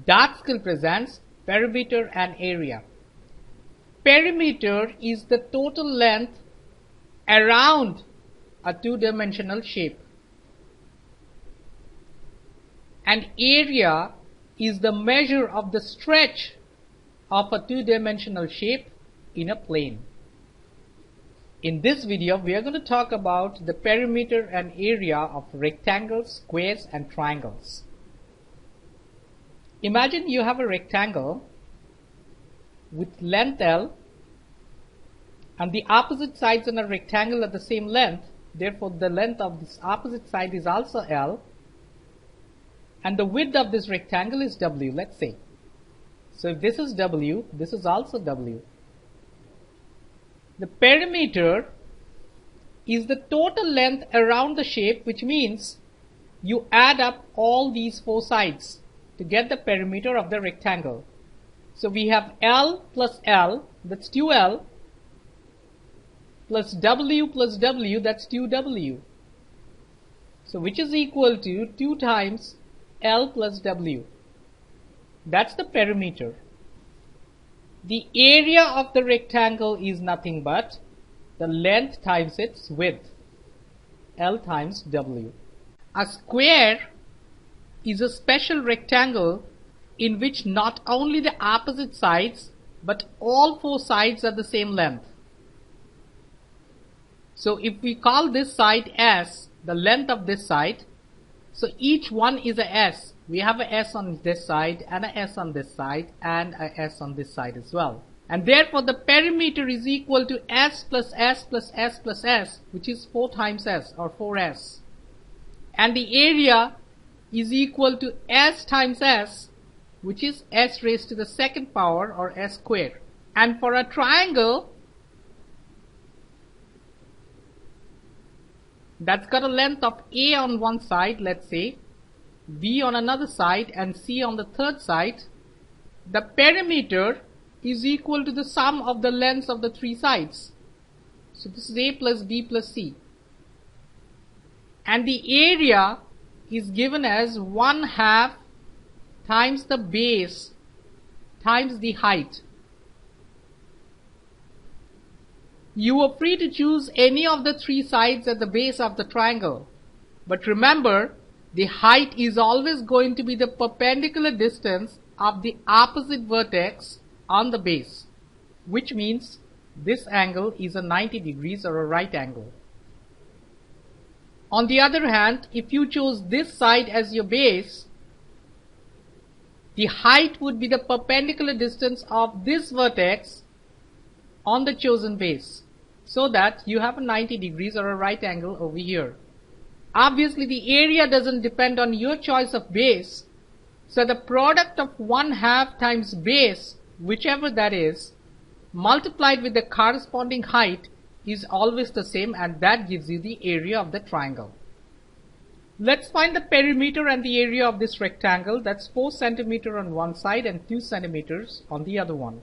Dart skill presents perimeter and area. Perimeter is the total length around a two-dimensional shape, and area is the measure of the stretch of a two-dimensional shape in a plane. In this video, we are going to talk about the perimeter and area of rectangles, squares, and triangles. Imagine you have a rectangle with length L, and the opposite sides in a rectangle are the same length. Therefore, the length of this opposite side is also L, and the width of this rectangle is W, let's say. So if this is W, this is also W. The perimeter is the total length around the shape, which means you add up all these four sides to get the perimeter of the rectangle. So we have L plus L, that's 2L, plus W, that's 2W. So which is equal to 2 times L plus W. That's the perimeter. The area of the rectangle is nothing but the length times its width, L times W. A square is a special rectangle in which not only the opposite sides but all four sides are the same length. So if we call this side S, the length of this side, so each one is a S. We have a S on this side and a S on this side and a S on this side as well. And therefore the perimeter is equal to S plus S plus S plus S, which is 4 times S or 4S. And the area is equal to S times S, which is S raised to the second power, or S square. And for a triangle that's got a length of A on one side, let's say, B on another side, and C on the third side, the perimeter is equal to the sum of the lengths of the three sides. So this is A plus B plus C. And the area is given as 1/2 times the base times the height. You are free to choose any of the three sides at the base of the triangle. But remember, the height is always going to be the perpendicular distance of the opposite vertex on the base, which means this angle is a 90 degrees or a right angle. On the other hand, if you chose this side as your base, the height would be the perpendicular distance of this vertex on the chosen base, so that you have a 90 degrees or a right angle over here. Obviously, the area doesn't depend on your choice of base, so the product of 1/2 times base, whichever that is, multiplied with the corresponding height is always the same, and that gives you the area of the triangle. Let's find the perimeter and the area of this rectangle. That's 4 centimeters on one side and 2 centimeters on the other one.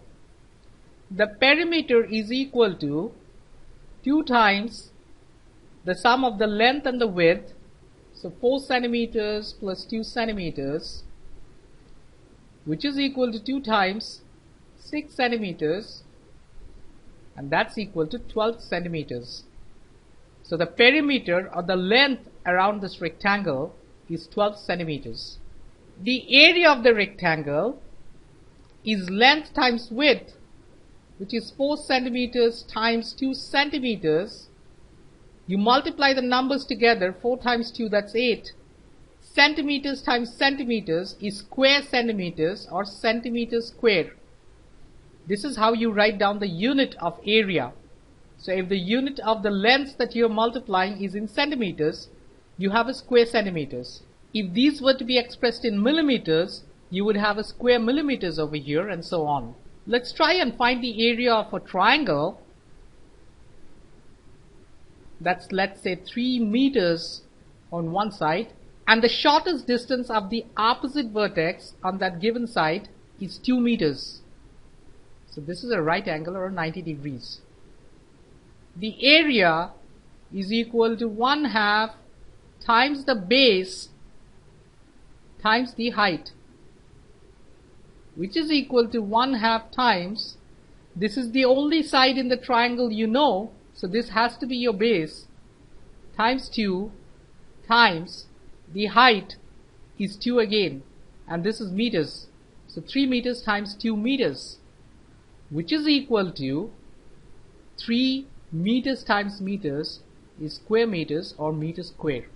The perimeter is equal to 2 times the sum of the length and the width, so 4 centimeters plus 2 centimeters, which is equal to 2 times 6 centimeters, and that's equal to 12 centimeters. So the perimeter, or the length around this rectangle, is 12 centimeters. The area of the rectangle is length times width, which is 4 centimeters times 2 centimeters. You multiply the numbers together, 4 times 2, that's 8. Centimeters times centimeters is square centimeters, or centimeters square. This is how you write down the unit of area. So if the unit of the length that you are multiplying is in centimeters, you have a square centimeters. If these were to be expressed in millimeters, you would have a square millimeters over here, and so on. Let's try and find the area of a triangle. That's, let's say, 3 meters on one side, and the shortest distance of the opposite vertex on that given side is 2 meters. So this is a right angle or 90 degrees. The area is equal to 1/2 times the base times the height. which is equal to 1/2 times, this is the only side in the triangle you know, so this has to be your base, times 2 times the height is 2 again, and this is meters, so 3 meters times 2 meters, which is equal to 3 meters times meters is square meters or meter square.